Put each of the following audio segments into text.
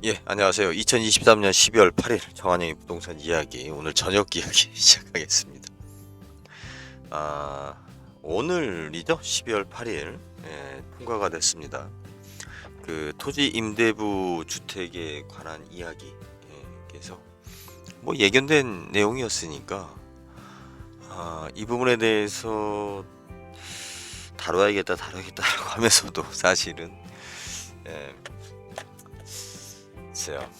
예, 안녕하세요. 2023년 12월 8일 정한영의 부동산 이야기 오늘 저녁 이야기 시작하겠습니다. 아, 오늘이죠? 12월 8일 통과가 됐습니다. 그 토지 임대부 주택에 관한 이야기 그래서 뭐 예견된 내용이었으니까 이 부분에 대해서 다뤄야겠다라고 하면서도 사실은 예, 글쎄요.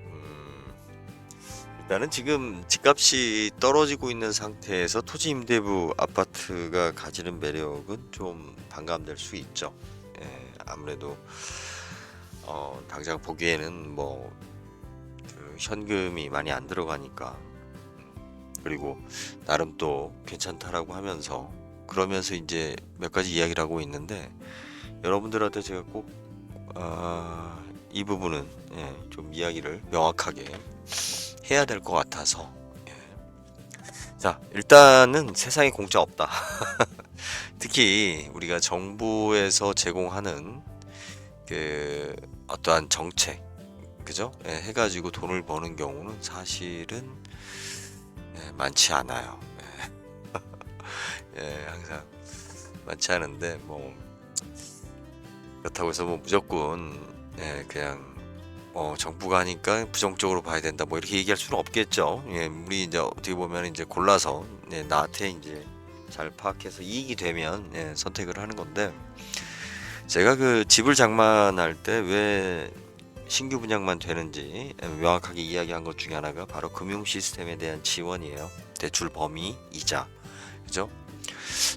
음, 일단은 지금 집값이 떨어지고 있는 상태에서 토지 임대부 아파트가 가지는 매력은 좀 반감될 수 있죠. 아무래도 당장 보기에는 그 현금이 많이 안 들어가니까 그리고 나름 또 괜찮다라고 하면서 그러면서 이제 몇 가지 이야기를 하고 있는데 여러분들한테 제가 꼭 이 부분은 좀 이야기를 명확하게 해야 될 것 같아서 자, 일단은 세상에 공짜 없다. 특히 우리가 정부에서 제공하는 그 어떠한 정책, 그죠? 해가지고 돈을 버는 경우는 사실은 많지 않아요. 항상 많지 않은데 뭐 그렇다고 해서 뭐 무조건 그냥 정부가 하니까 부정적으로 봐야 된다 뭐 이렇게 얘기할 수는 없겠죠. 우리 이제 어떻게 보면 이제 골라서 나한테 이제 잘 파악해서 이익이 되면 선택을 하는 건데 제가 그 집을 장만할 때 왜 신규 분양만 되는지 명확하게 이야기한 것 중에 하나가 바로 금융 시스템에 대한 지원이에요. 대출 범위, 이자. 그죠?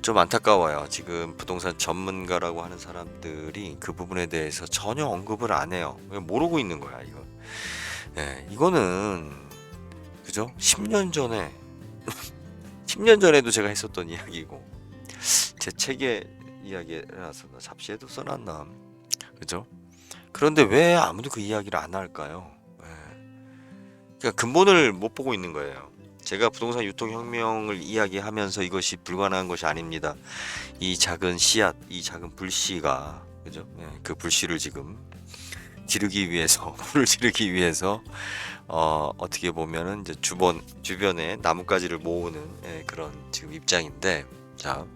좀 안타까워요. 지금 부동산 전문가라고 하는 사람들이 그 부분에 대해서 전혀 언급을 안 해요. 그냥 모르고 있는 거야, 이거. 이거는 그죠? 10년 전에 10년 전에도 제가 했었던 이야기고 제 책에 이야기해 놨었나 잡지에도 써놨나 그죠? 그런데 왜 아무도 그 이야기를 안 할까요? 그러니까 근본을 못 보고 있는 거예요. 제가 부동산 유통혁명을 이야기하면서 이것이 불가능한 것이 아닙니다. 이 작은 씨앗, 이 작은 불씨가 그죠? 그 불씨를 지금 지르기 위해서 불을 지르기 위해서 어떻게 보면은 이제 주변에 나뭇가지를 모으는 그런 지금 입장인데 자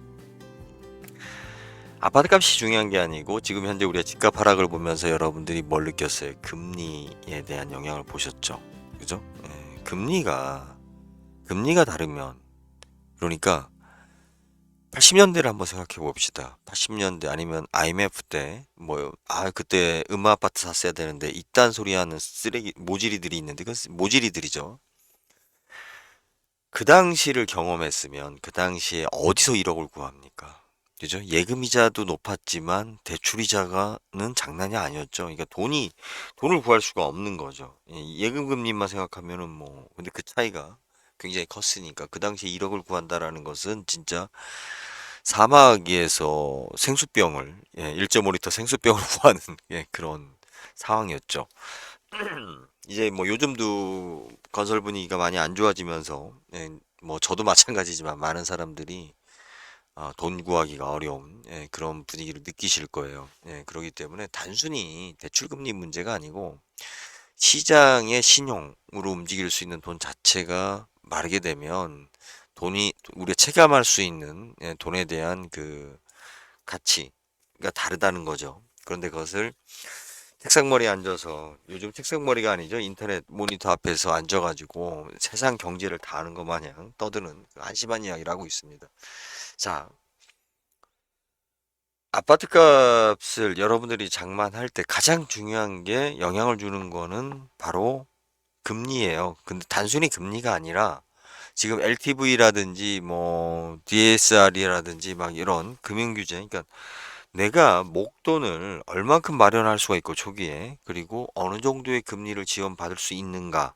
아파트 값이 중요한 게 아니고 지금 현재 우리가 집값 하락을 보면서 여러분들이 뭘 느꼈어요? 금리에 대한 영향을 보셨죠? 그죠? 금리가 다르면 그러니까 80년대를 한번 생각해 봅시다. 80년대 아니면 IMF 때 그때 아파트 샀어야 되는데 이딴 소리 하는 쓰레기 모질이들이 있는데 그 모질이들이죠. 그 당시를 경험했으면 그 당시에 어디서 1억을 구합니까? 그죠? 예금이자도 높았지만 대출이자가는 장난이 아니었죠. 그러니까 돈을 구할 수가 없는 거죠. 예금 금리만 생각하면은 뭐 근데 그 차이가 굉장히 컸으니까 그 당시에 1억을 구한다라는 것은 진짜 사막에서 생수병을 1.5리터 생수병을 구하는 그런 상황이었죠. 이제 뭐 요즘도 건설 분위기가 많이 안 좋아지면서 뭐 저도 마찬가지지만 많은 사람들이 돈 구하기가 어려운 그런 분위기를 느끼실 거예요. 그렇기 때문에 단순히 대출금리 문제가 아니고 시장의 신용으로 움직일 수 있는 돈 자체가 마르게 되면 우리가 체감할 수 있는 돈에 대한 그 가치가 다르다는 거죠. 그런데 그것을 책상머리에 앉아서 요즘 책상머리가 아니죠. 인터넷 모니터 앞에서 앉아가지고 세상 경제를 다 아는 것 마냥 떠드는 그 한심한 이야기를 하고 있습니다. 자, 아파트 값을 여러분들이 장만할 때 가장 중요한 게 영향을 주는 거는 바로 금리예요. 근데 단순히 금리가 아니라 지금 LTV라든지 뭐 DSR이라든지 막 이런 금융 규제, 그러니까 내가 목돈을 얼만큼 마련할 수가 있고 초기에 그리고 어느 정도의 금리를 지원받을 수 있는가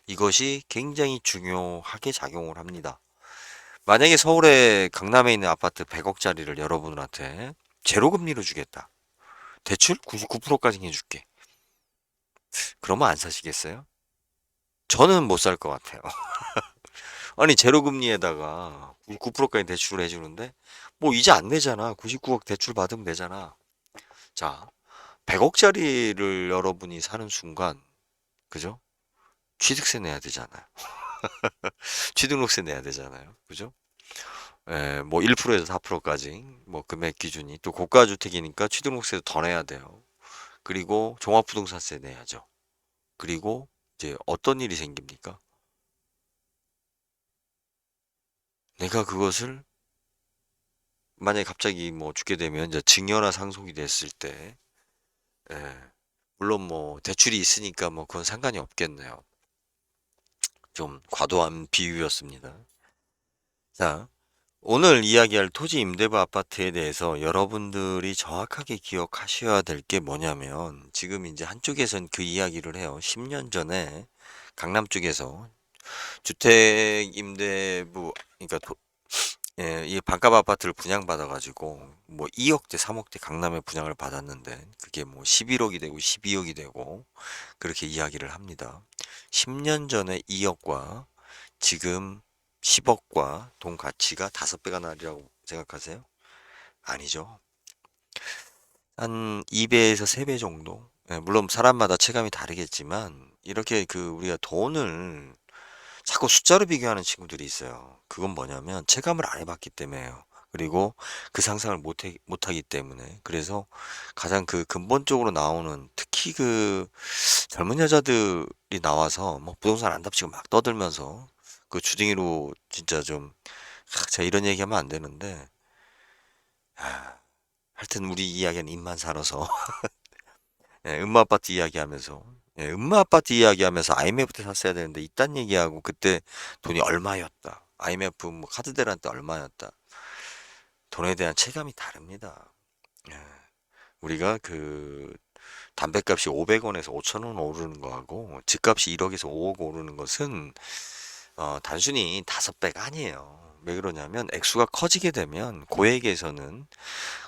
이것이 굉장히 중요하게 작용을 합니다. 만약에 서울의 강남에 있는 아파트 100억짜리를 여러분한테 제로 금리로 주겠다. 대출 99%까지 해줄게. 그러면 안 사시겠어요? 저는 못 살 것 같아요. 아니 제로 금리에다가 99%까지 대출을 해주는데 뭐 이자 안 내잖아. 99억 대출 받으면 되잖아. 자, 100억짜리를 여러분이 사는 순간, 그죠? 취득세 내야 되잖아요. 취등록세 내야 되잖아요. 그죠? 예, 뭐 1%에서 4%까지 뭐 금액 기준이 또 고가 주택이니까 취등록세도 더 내야 돼요. 그리고 종합부동산세 내야죠. 그리고 이제 어떤 일이 생깁니까? 내가 그것을 만약에 갑자기 뭐 죽게 되면 이제 증여나 상속이 됐을 때, 예, 물론 뭐 대출이 있으니까 뭐 그건 상관이 없겠네요. 좀 과도한 비유였습니다. 자, 오늘 이야기할 토지 임대부 아파트에 대해서 여러분들이 정확하게 기억하셔야 될 게 뭐냐면, 지금 이제 한쪽에선 그 이야기를 해요. 10년 전에 강남 쪽에서 주택 임대부, 그러니까 예, 이 반값 아파트를 분양받아가지고 뭐 2억대, 3억대 강남에 분양을 받았는데 그게 뭐 11억이 되고 12억이 되고 그렇게 이야기를 합니다. 10년 전에 2억과 지금 10억과 돈 가치가 5배가 나리라고 생각하세요? 아니죠. 한 2배에서 3배 정도? 예, 물론 사람마다 체감이 다르겠지만 이렇게 그 우리가 돈을 자꾸 숫자로 비교하는 친구들이 있어요. 그건 뭐냐면 체감을 안 해봤기 때문에요. 그리고 그 상상을 못하기 때문에. 그래서 가장 그 근본적으로 나오는 특히 그 젊은 여자들이 나와서 뭐 부동산 안답시고 막 떠들면서 그 주둥이로 진짜 좀 제가 이런 얘기하면 안 되는데 하여튼 우리 이야기는 입만 살아서 예, 음마아파트 이야기하면서 예, 음마아파트 이야기하면서 IMF 때 샀어야 되는데 이딴 얘기하고 그때 돈이 얼마였다. IMF 뭐 카드대란 때 얼마였다. 돈에 대한 체감이 다릅니다. 예, 우리가 그 담배값이 500원에서 5,000원 오르는 거하고 집값이 1억에서 5억 오르는 것은 단순히 5배가 아니에요. 왜 그러냐면 액수가 커지게 되면 고액에서는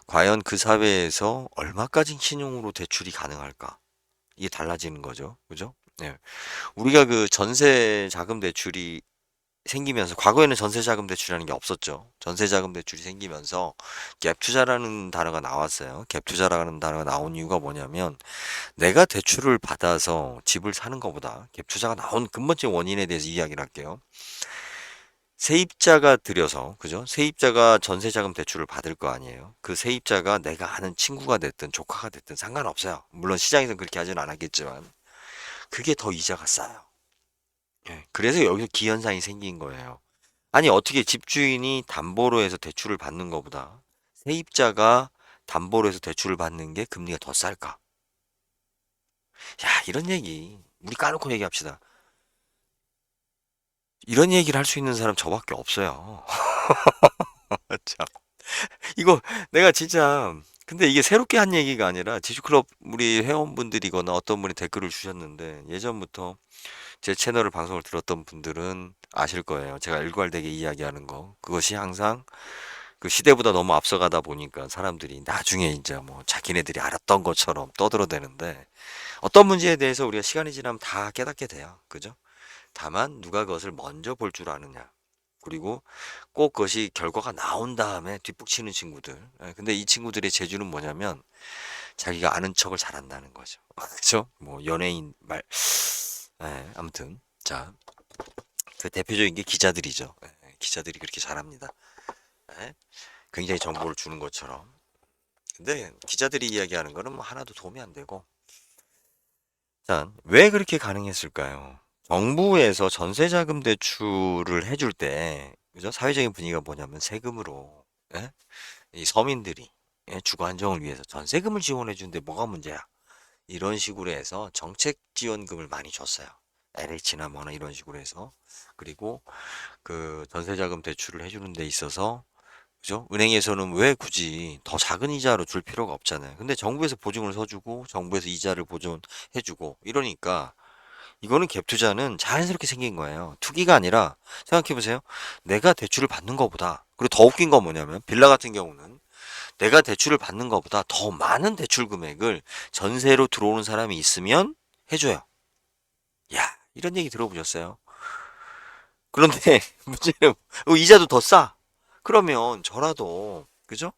과연 그 사회에서 얼마까지 신용으로 대출이 가능할까? 이게 달라지는 거죠. 그죠? 네. 우리가 그 전세 자금 대출이 생기면서 과거에는 전세 자금 대출이라는 게 없었죠. 전세 자금 대출이 생기면서 갭 투자라는 단어가 나왔어요. 갭 투자라는 단어가 나온 이유가 뭐냐면 내가 대출을 받아서 집을 사는 것보다 갭 투자가 나온 근본적인 원인에 대해서 이야기를 할게요. 세입자가 들여서 그죠? 세입자가 전세 자금 대출을 받을 거 아니에요. 그 세입자가 내가 아는 친구가 됐든 조카가 됐든 상관없어요. 물론 시장에서는 그렇게 하지는 않았겠지만 그게 더 이자가 싸요. 예, 그래서 여기서 기현상이 생긴 거예요. 아니, 어떻게 집주인이 담보로 해서 대출을 받는 것보다 세입자가 담보로 해서 대출을 받는 게 금리가 더 쌀까? 야, 이런 얘기, 우리 까놓고 얘기합시다. 이런 얘기를 할 수 있는 사람 저밖에 없어요. 참. 이거 내가 진짜, 근데 이게 새롭게 한 얘기가 아니라 지주클럽 우리 회원분들이거나 어떤 분이 댓글을 주셨는데 예전부터 제 채널을 방송을 들었던 분들은 아실 거예요. 제가 일괄되게 이야기하는 거. 그것이 항상 그 시대보다 너무 앞서가다 보니까 사람들이 나중에 이제 뭐 자기네들이 알았던 것처럼 떠들어대는데 어떤 문제에 대해서 우리가 시간이 지나면 다 깨닫게 돼요. 그죠? 다만 누가 그것을 먼저 볼 줄 아느냐. 그리고 꼭 그것이 결과가 나온 다음에 뒷북치는 친구들. 예, 근데 이 친구들의 재주는 뭐냐면 자기가 아는 척을 잘한다는 거죠. 그죠? 뭐 연예인 말. 예, 아무튼 자, 그 대표적인 게 기자들이죠. 예, 기자들이 그렇게 잘합니다. 예, 굉장히 정보를 주는 것처럼. 근데 기자들이 이야기하는 거는 뭐 하나도 도움이 안 되고. 자, 왜 그렇게 가능했을까요? 정부에서 전세자금 대출을 해줄 때, 그죠? 사회적인 분위기가 뭐냐면 세금으로, 예? 이 서민들이 예? 주거 안정을 위해서 전세금을 지원해 주는데 뭐가 문제야? 이런 식으로 해서 정책 지원금을 많이 줬어요. LH나 뭐나 이런 식으로 해서. 그리고 그 전세자금 대출을 해주는 데 있어서 그죠? 은행에서는 왜 굳이 더 작은 이자로 줄 필요가 없잖아요. 근데 정부에서 보증을 서주고 정부에서 이자를 보존해주고 이러니까 이거는 갭 투자는 자연스럽게 생긴 거예요. 투기가 아니라 생각해 보세요. 내가 대출을 받는 것보다 그리고 더 웃긴 건 뭐냐면 빌라 같은 경우는 내가 대출을 받는 것보다 더 많은 대출 금액을 전세로 들어오는 사람이 있으면 해줘요. 야, 이런 얘기 들어보셨어요? 그런데 문제는 이자도 더 싸. 그러면 저라도 그죠?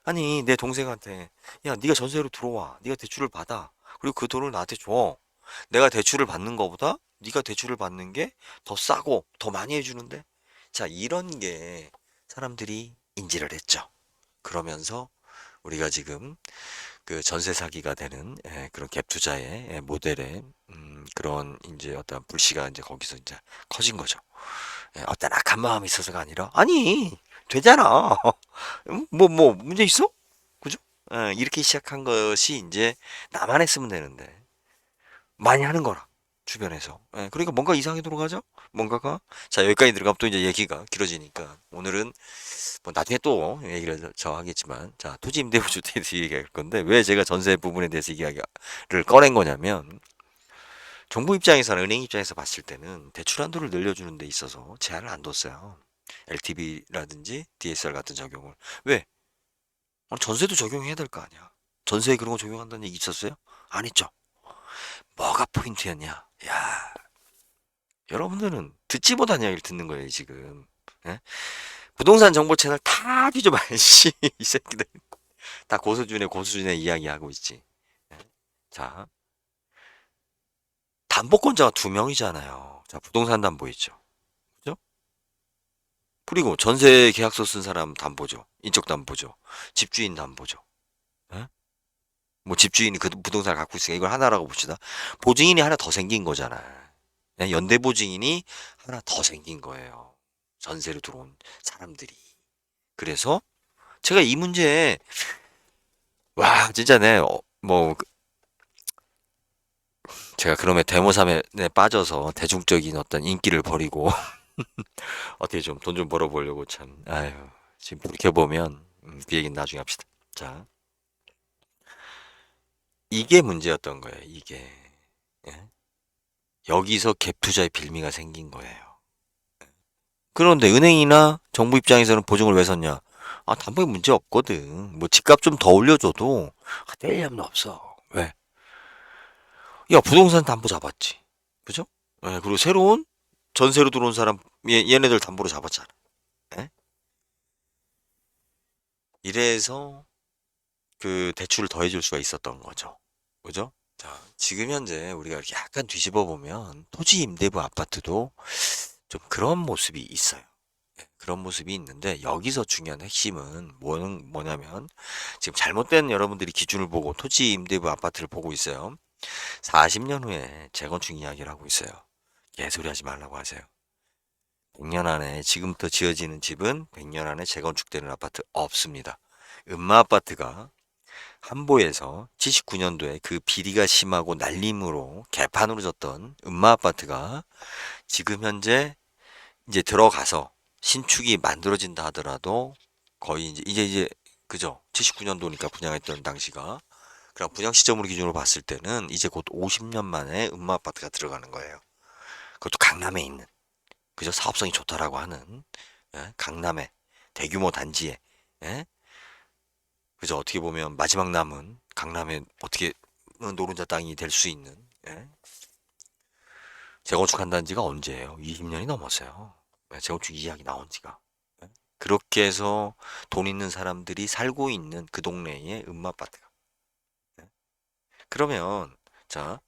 아니, 내 동생한테, 야, 네가 전세로 들어와. 네가 대출을 받아. 그리고 그 돈을 나한테 줘. 내가 대출을 받는 거보다 네가 대출을 받는 게 더 싸고 더 많이 해주는데? 자, 이런 게 사람들이 인지를 했죠. 그러면서 우리가 지금 그 전세 사기가 되는 그런 갭 투자의 모델의 그런 이제 어떤 불씨가 이제 거기서 이제 커진 거죠. 어떤 악한 마음이 있어서가 아니라 아니 되잖아. 뭐 문제 있어? 그죠? 이렇게 시작한 것이 이제 나만 했으면 되는데 많이 하는 거라 주변에서. 그러니까 뭔가 이상하게 돌아가죠? 뭔가가 자 여기까지 들어가면 또 이제 얘기가 길어지니까 오늘은 뭐 나중에 또 얘기를 저 하겠지만 자 토지 임대부주택에 대해서 얘기할 건데 왜 제가 전세 부분에 대해서 이야기를 꺼낸 거냐면 정부 입장에서는 은행 입장에서 봤을 때는 대출 한도를 늘려주는 데 있어서 제한을 안 뒀어요. LTV라든지 DSR 같은 적용을. 왜? 전세도 적용해야 될 거 아니야. 전세에 그런 거 적용한다는 얘기 있었어요? 안 했죠. 뭐가 포인트였냐? 야, 여러분들은 듣지 못한 이야기를 듣는 거예요, 지금. 예? 부동산 정보 채널 다 뒤져봐, 씨. 이 새끼들. 다 고수준의 이야기하고 있지. 예? 자, 담보권자가 두 명이잖아요. 자, 부동산 담보 있죠. 그죠? 그리고 전세 계약서 쓴 사람 담보죠. 인적 담보죠. 집주인 담보죠. 예? 뭐 집주인이 그 부동산을 갖고 있으니까 이걸 하나라고 봅시다. 보증인이 하나 더 생긴 거잖아. 예? 연대 보증인이 하나 더 생긴 거예요. 전세로 들어온 사람들이. 그래서 제가 이 문제에 와 진짜 뭐 제가 그럼에 대모삼에 빠져서 대중적인 어떤 인기를 버리고 어떻게 좀 돈 좀 벌어보려고 참 아유 지금 돌이켜보면 그 얘기는 나중에 합시다. 자 이게 문제였던 거예요. 이게 예? 여기서 갭 투자의 빌미가 생긴 거예요. 그런데 은행이나 정부 입장에서는 보증을 왜 섰냐? 아 담보에 문제 없거든. 뭐 집값 좀 더 올려줘도 뗄 염려 없어. 왜? 야 부동산 담보 잡았지. 그죠? 예, 그리고 새로운 전세로 들어온 사람 얘네들 담보로 잡았잖아. 예? 이래서 그 대출을 더해줄 수가 있었던 거죠. 그죠? 자, 지금 현재 우리가 이렇게 약간 뒤집어 보면 토지 임대부 아파트도 좀 그런 모습이 있어요. 예, 그런 모습이 있는데 여기서 중요한 핵심은 뭐냐면 지금 잘못된 여러분들이 기준을 보고 토지 임대부 아파트를 보고 있어요. 40년 후에 재건축 이야기를 하고 있어요. 개소리 하지 말라고 하세요. 100년 안에 지금부터 지어지는 집은 100년 안에 재건축되는 아파트 없습니다. 음마 아파트가 한보에서 79년도에 그 비리가 심하고 날림으로 개판으로 졌던 음마 아파트가 지금 현재 이제 들어가서 신축이 만들어진다 하더라도 거의 이제 그죠? 79년도니까 분양했던 당시가 그럼 분양 시점으로 기준으로 봤을 때는 이제 곧 50년 만에 음마 아파트가 들어가는 거예요. 그것도 강남에 있는 그죠? 사업성이 좋다라고 하는 강남의 대규모 단지에 예? 그죠? 어떻게 보면 마지막 남은 강남의 어떻게 노른자 땅이 될 수 있는 재건축한 단지가 언제예요? 20년이 넘었어요. 재건축 이야기 나온 지가. 그렇게 해서 돈 있는 사람들이 살고 있는 그 동네에 음마아파트가. 그러면 자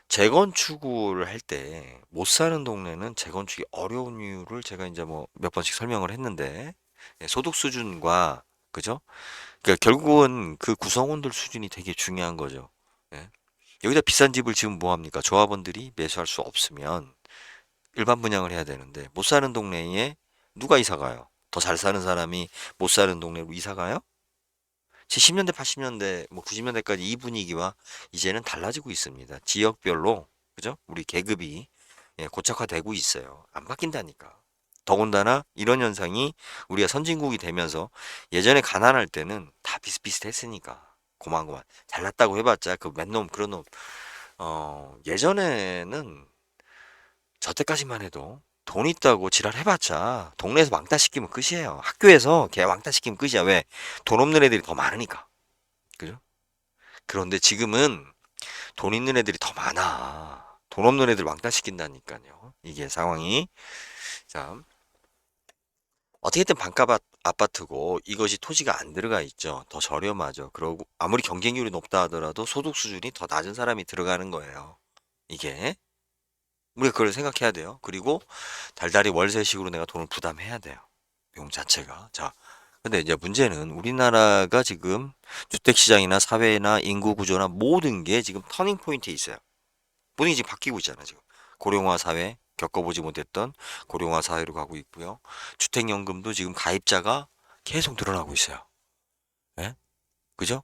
재건축을 할 때 못 사는 동네는 재건축이 어려운 이유를 제가 이제 뭐 몇 번씩 설명을 했는데 소득 수준과 그죠? 그러니까 결국은 그 구성원들 수준이 되게 중요한 거죠. 예. 여기다 비싼 집을 지으면 뭐 합니까? 조합원들이 매수할 수 없으면 일반 분양을 해야 되는데 못 사는 동네에 누가 이사 가요? 더 잘 사는 사람이 못 사는 동네로 이사 가요? 70년대, 80년대, 뭐 90년대까지 이 분위기와 이제는 달라지고 있습니다. 지역별로 그죠? 우리 계급이 고착화되고 있어요. 안 바뀐다니까. 더군다나 이런 현상이 우리가 선진국이 되면서 예전에 가난할 때는 다 비슷비슷했으니까 고만고만 잘났다고 해봤자 그 맨놈 그런 놈 예전에는 저 때까지만 해도 돈 있다고 지랄 해봤자 동네에서 왕따 시키면 끝이에요. 학교에서 걔 왕따 시키면 끝이야. 왜? 돈 없는 애들이 더 많으니까. 그죠? 그런데 지금은 돈 있는 애들이 더 많아. 돈 없는 애들 왕따 시킨다니까요. 이게 상황이. 자, 어떻게든 반값 아파트고 이것이 토지가 안 들어가 있죠. 더 저렴하죠. 그러고 아무리 경쟁률이 높다 하더라도 소득 수준이 더 낮은 사람이 들어가는 거예요. 이게 우리가 그걸 생각해야 돼요. 그리고 달달이 월세식으로 내가 돈을 부담해야 돼요. 비용 자체가. 자, 근데 이제 문제는 우리나라가 지금 주택시장이나 사회나 인구 구조나 모든 게 지금 터닝 포인트에 있어요. 모든 게 지금 바뀌고 있잖아요, 지금. 고령화 사회, 겪어보지 못했던 고령화 사회로 가고 있고요. 주택연금도 지금 가입자가 계속 늘어나고 있어요. 예? 그죠?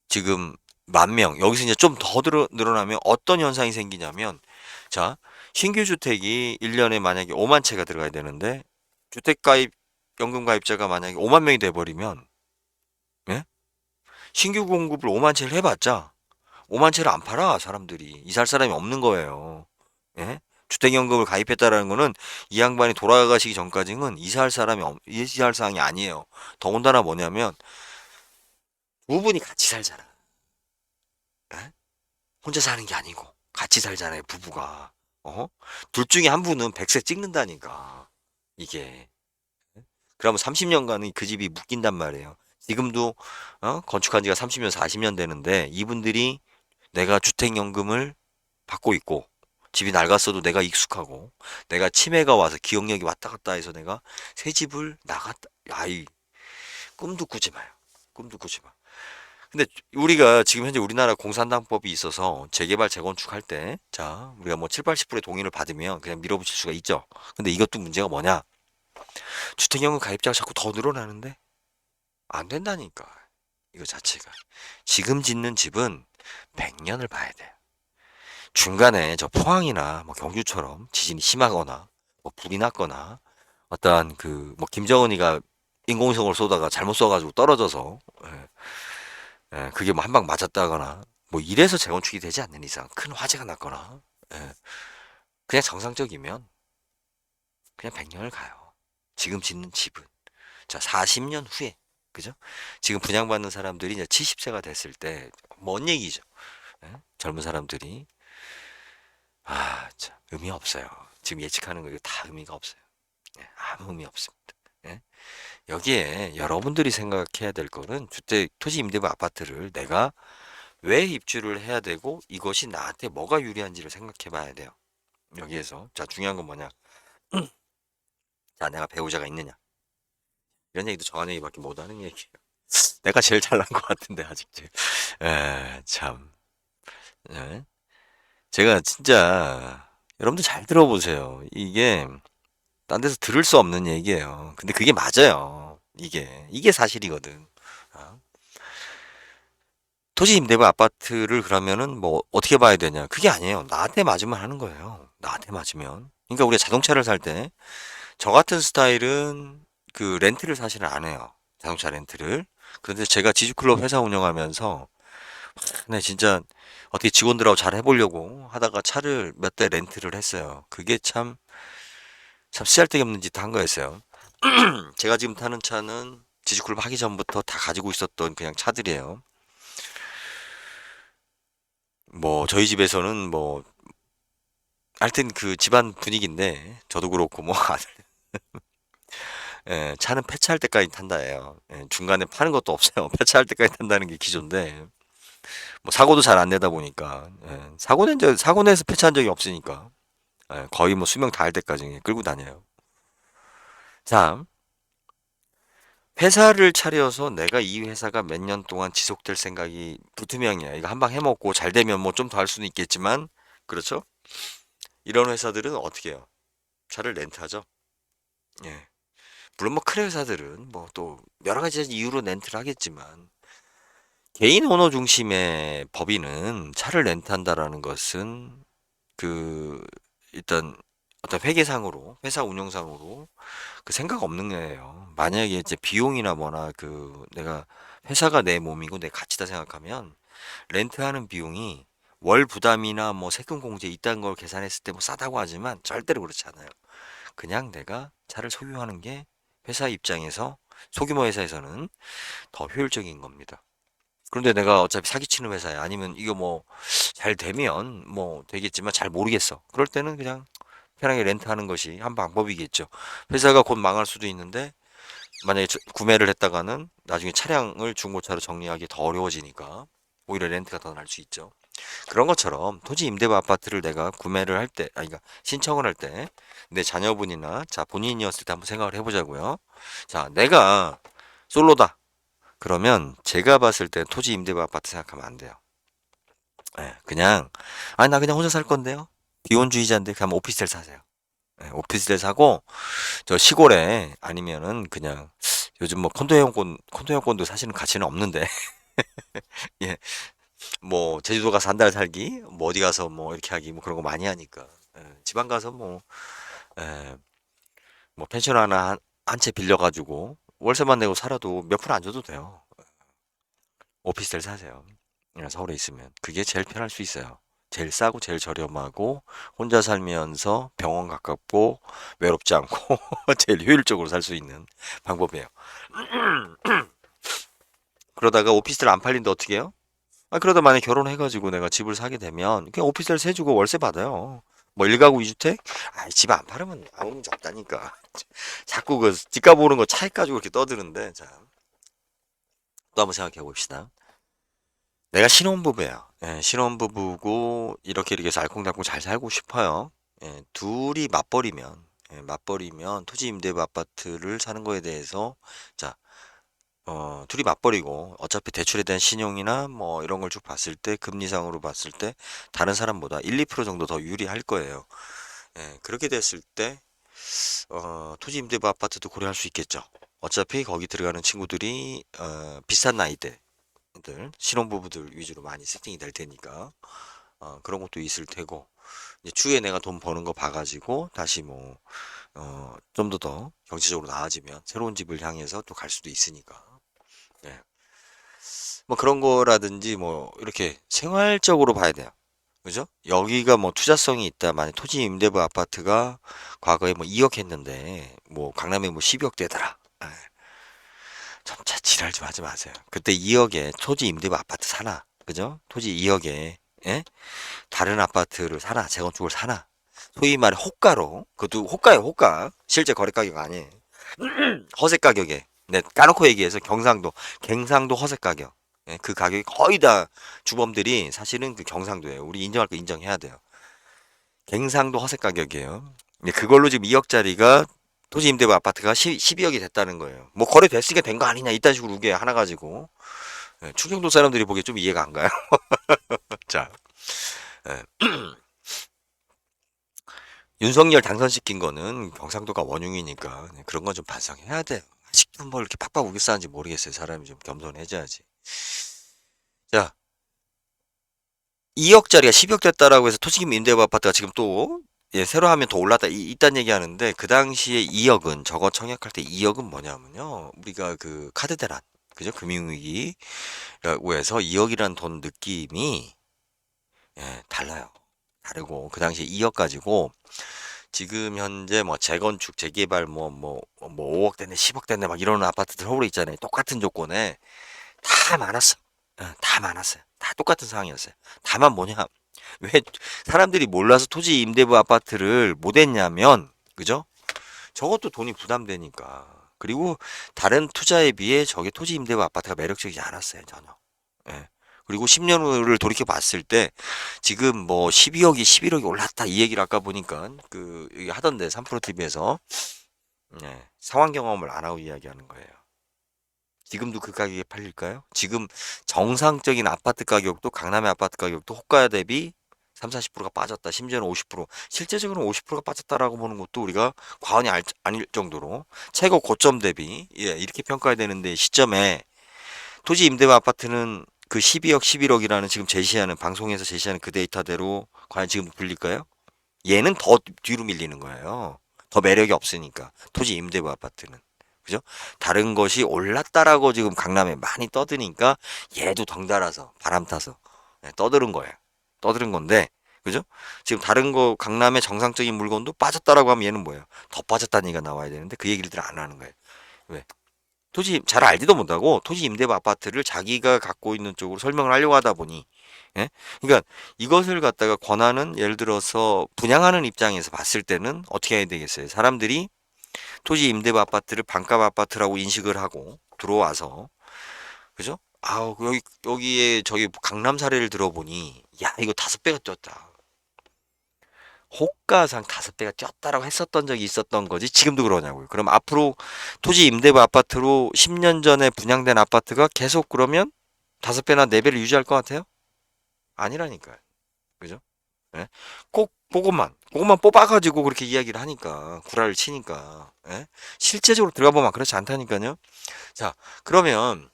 지금 10,000명, 여기서 이제 좀 더 늘어나면 어떤 현상이 생기냐면, 자, 신규 주택이 1년에 만약에 5만 채가 들어가야 되는데, 주택 가입, 연금 가입자가 만약에 5만 명이 돼버리면, 예? 신규 공급을 5만 채를 해봤자, 5만 채를 안 팔아, 사람들이. 이살 사람이 없는 거예요. 예? 주택연금을 가입했다라는 거는 이 양반이 돌아가시기 전까지는 이사할 사항이 아니에요. 더군다나 뭐냐면, 두 분이 같이 살잖아. 예? 혼자 사는 게 아니고 같이 살잖아요, 부부가. 어? 둘 중에 한 분은 백세 찍는다니까. 이게. 그러면 30년간은 그 집이 묶인단 말이에요. 지금도 건축한 지가 30년, 40년 되는데 이분들이 내가 주택연금을 받고 있고 집이 낡았어도 내가 익숙하고 내가 치매가 와서 기억력이 왔다 갔다 해서 내가 새 집을 나갔다. 아이, 꿈도 꾸지 마요. 꿈도 꾸지 마. 근데 우리가 지금 현재 우리나라 공산당법이 있어서 재개발 재건축할 때, 자, 우리가 뭐 7, 80%의 동의를 받으면 그냥 밀어붙일 수가 있죠. 근데 이것도 문제가 뭐냐? 주택연금 가입자가 자꾸 더 늘어나는데 안 된다니까. 이거 자체가. 지금 짓는 집은 100년을 봐야 돼. 중간에 저 포항이나 뭐 경주처럼 지진이 심하거나 뭐 불이 났거나 어떠한 그 뭐 김정은이가 인공위성을 쏘다가 잘못 쏘가지고 떨어져서 그게 뭐 한 방 맞았다거나 뭐 이래서 재건축이 되지 않는 이상 큰 화재가 났거나 예, 그냥 정상적이면 그냥 100년을 가요. 지금 짓는 집은 자 40년 후에 그죠? 지금 분양받는 사람들이 이제 70세가 됐을 때 뭔 얘기죠? 예? 젊은 사람들이 참 의미 없어요. 지금 예측하는 거 이거 다 의미가 없어요. 예, 아무 의미 없습니다. 예? 여기에 여러분들이 생각해야 될 거는 주택 토지 임대부 아파트를 내가 왜 입주를 해야 되고 이것이 나한테 뭐가 유리한지를 생각해 봐야 돼요. 여기에서 자 중요한 건 뭐냐? 자 내가 배우자가 있느냐? 이런 얘기도 정한 얘기밖에 못 하는 얘기예요. 내가 제일 잘난 것 같은데 아직 참. 예. 제가 진짜 여러분들 잘 들어보세요. 이게 딴 데서 들을 수 없는 얘기예요. 근데 그게 맞아요. 이게 사실이거든. 어? 토지 임대부 아파트를 그러면은 뭐 어떻게 봐야 되냐? 그게 아니에요. 나한테 맞으면 하는 거예요. 나한테 맞으면. 그러니까 우리가 자동차를 살 때 저 같은 스타일은 그 렌트를 사실은 안 해요. 자동차 렌트를. 그런데 제가 지주클럽 회사 운영하면서 네, 진짜 어떻게 직원들하고 잘 해보려고 하다가 차를 몇 대 렌트를 했어요. 그게 참 쓰잘데기 없는 짓 한 거였어요. 제가 지금 타는 차는 지주클럽 하기 전부터 다 가지고 있었던 그냥 차들이에요. 뭐 저희 집에서는 뭐 하여튼 그 집안 분위기인데 저도 그렇고 뭐 차는 폐차할 때까지 탄다예요. 중간에 파는 것도 없어요. 폐차할 때까지 탄다는 게 기조인데 뭐 사고도 잘 안 내다 보니까 사고 내서 폐차한 적이 없으니까 거의 뭐 수명 다할 때까지 끌고 다녀요. 자, 회사를 차려서 내가 이 회사가 몇 년 동안 지속될 생각이 불투명이야. 이거 한방 해먹고 잘 되면 뭐 좀 더 할 수는 있겠지만 그렇죠? 이런 회사들은 어떻게 해요? 차를 렌트하죠. 예. 물론 뭐 큰 회사들은 뭐 또 여러 가지 이유로 렌트를 하겠지만 개인 오너 중심의 법인은 차를 렌트한다라는 것은 그 일단 어떤 회계상으로 회사 운영상으로 그 생각 없는 거예요. 만약에 이제 비용이나 뭐나 그 내가 회사가 내 몸이고 내 가치다 생각하면 렌트하는 비용이 월 부담이나 뭐 세금 공제 이딴 걸 계산했을 때 뭐 싸다고 하지만 절대로 그렇지 않아요. 그냥 내가 차를 소유하는 게 회사 입장에서 소규모 회사에서는 더 효율적인 겁니다. 그런데 내가 어차피 사기치는 회사야. 아니면 이거 뭐 잘 되면 뭐 되겠지만 잘 모르겠어. 그럴 때는 그냥 편하게 렌트하는 것이 한 방법이겠죠. 회사가 곧 망할 수도 있는데 만약에 구매를 했다가는 나중에 차량을 중고차로 정리하기 더 어려워지니까 오히려 렌트가 더 날 수 있죠. 그런 것처럼 토지 임대부 아파트를 내가 구매를 할 때, 아니, 그러니까 신청을 할 때 내 자녀분이나 자 본인이었을 때 한번 생각을 해보자고요. 자, 내가 솔로다. 그러면 제가 봤을 때 토지 임대부 아파트 생각하면 안 돼요. 예, 그냥 아니 나 그냥 혼자 살 건데요. 비혼주의자인데 그냥 오피스텔 사세요. 예, 오피스텔 사고 저 시골에 아니면은 그냥 요즘 뭐 콘도형권도 사실은 가치는 없는데 예, 뭐 제주도 가서 한 달 살기, 뭐 어디 가서 뭐 이렇게 하기 뭐 그런 거 많이 하니까 지방 가서 뭐 예, 뭐 펜션 하나 한 채 빌려가지고 월세만 내고 살아도 몇 푼 안 줘도 돼요. 오피스텔 사세요. 서울에 있으면 그게 제일 편할 수 있어요. 제일 싸고 제일 저렴하고 혼자 살면서 병원 가깝고 외롭지 않고 제일 효율적으로 살 수 있는 방법이에요. 그러다가 오피스텔 안 팔린데 어떻게 해요? 아, 그러다 만약에 결혼해가지고 내가 집을 사게 되면 그냥 오피스텔 세 주고 월세 받아요. 뭐 1가구 2주택? 아, 집 안 팔으면 아무 문제 없다니까. 자꾸 그 집값 오른 거 차익 가지고 이렇게 떠드는데 자, 또 한번 생각해 봅시다. 내가 신혼부부야. 예, 신혼부부고 이렇게 해서 알콩달콩 잘 살고 싶어요. 예, 둘이 맞벌이면 토지 임대부 아파트를 사는 거에 대해서 자, 둘이 맞벌이고 어차피 대출에 대한 신용이나 뭐 이런 걸 쭉 봤을 때 금리상으로 봤을 때 다른 사람보다 1, 2% 정도 더 유리할 거예요. 예, 그렇게 됐을 때 토지 임대부 아파트도 고려할 수 있겠죠. 어차피 거기 들어가는 친구들이 비슷한 나이대 신혼부부들 위주로 많이 세팅이 될 테니까 그런 것도 있을 테고 이제 추후에 내가 돈 버는 거 봐가지고 다시 뭐 좀 더 경제적으로 나아지면 새로운 집을 향해서 또 갈 수도 있으니까 예. 뭐 그런 거라든지 뭐 이렇게 생활적으로 봐야 돼요. 그죠? 여기가 뭐 투자성이 있다. 만약 토지 임대부 아파트가 과거에 뭐 2억 했는데 뭐 강남에 뭐 12억 되더라. 예. 점차 지랄 좀 하지 마세요. 그때 2억에 토지 임대부 아파트 사나? 그죠? 토지 2억에 예? 다른 아파트를 사나? 재건축을 사나? 소위 말해 호가로 그것도 호가예요 호가 실제 거래 가격 아니에요. 허세 가격에 네, 까놓고 얘기해서 경상도 허세 가격 예, 그 가격이 거의 다 주범들이 사실은 그 경상도예요. 우리 인정할 거 인정해야 돼요. 경상도 허세 가격이에요. 예, 그걸로 지금 2억짜리가 토지 임대부 아파트가 12억이 됐다는 거예요. 뭐 거래됐으니까 된 거 아니냐 이딴 식으로 우게 하나 가지고 예, 충청도 사람들이 보기에 좀 이해가 안 가요. 자, 예, 윤석열 당선시킨 거는 경상도가 원흉이니까 그런 건 좀 반성해야 돼요. 아직도 뭐 이렇게 팍팍 우겨 싸는지 모르겠어요. 사람이 좀 겸손해져야지. 자, 2억짜리가 10억 됐다라고 해서 토지금 임대부 아파트가 지금 또 예, 새로 하면 더 올랐다 이딴 얘기 하는데 그 당시에 2억은 저거 청약할 때 2억은 뭐냐면요. 우리가 그 카드 대란 그죠? 금융위기라고 해서 2억이란 돈 느낌이 예, 달라요. 다르고 그 당시에 2억 가지고 지금 현재 뭐 재건축, 재개발 뭐 5억 됐네, 10억 됐네 막 이러는 아파트들 서울에 있잖아요. 똑같은 조건에 다 많았어. 다 많았어요. 다 똑같은 상황이었어요. 다만 뭐냐? 왜 사람들이 몰라서 토지 임대부 아파트를 못 했냐면, 그죠? 저것도 돈이 부담되니까. 그리고 다른 투자에 비해 저게 토지 임대부 아파트가 매력적이지 않았어요, 전혀. 예. 그리고 10년 후를 돌이켜 봤을 때 지금 뭐 12억이 11억이 올랐다 이 얘기를 아까 보니까 그 여기 하던데 3프로TV에서 상황 경험을 안 하고 이야기하는 거예요. 지금도 그 가격에 팔릴까요? 지금 정상적인 아파트 가격도 강남의 아파트 가격도 호가 대비 3, 40%가 빠졌다. 심지어는 50%. 실제적으로는 50%가 빠졌다라고 보는 것도 우리가 과언이 아닐 정도로 최고 고점 대비 예, 이렇게 평가해야 되는데 시점에 토지 임대부 아파트는 그 12억, 11억이라는 지금 제시하는 방송에서 제시하는 그 데이터대로 과연 지금 불릴까요? 얘는 더 뒤로 밀리는 거예요. 더 매력이 없으니까 토지 임대부 아파트는. 그죠? 다른 것이 올랐다라고 지금 강남에 많이 떠드니까 얘도 덩달아서 바람 타서 떠드는 거예요. 떠드는 건데 그죠? 지금 다른 거 강남의 정상적인 물건도 빠졌다라고 하면 얘는 뭐예요? 더 빠졌다는 얘기가 나와야 되는데 그 얘기를 안 하는 거예요. 왜? 토지 잘 알지도 못하고 토지 임대부 아파트를 자기가 갖고 있는 쪽으로 설명을 하려고 하다 보니 예? 그러니까 이것을 갖다가 권하는 예를 들어서 분양하는 입장에서 봤을 때는 어떻게 해야 되겠어요? 사람들이 토지 임대부 아파트를 반값 아파트라고 인식을 하고 들어와서, 그죠? 아우, 여기에 저기 강남 사례를 들어보니, 야, 이거 5배가 뛰었다. 호가상 5배가 뛰었다라고 했었던 적이 있었던 거지. 지금도 그러냐고요. 그럼 앞으로 토지 임대부 아파트로 10년 전에 분양된 아파트가 계속 그러면 5배나 4배를 유지할 것 같아요? 아니라니까요. 그죠? 예? 꼭 그것만 뽑아가지고 그렇게 이야기를 하니까, 구라를 치니까, 예? 실제적으로 들어가 보면 그렇지 않다니까요. 자, 그러면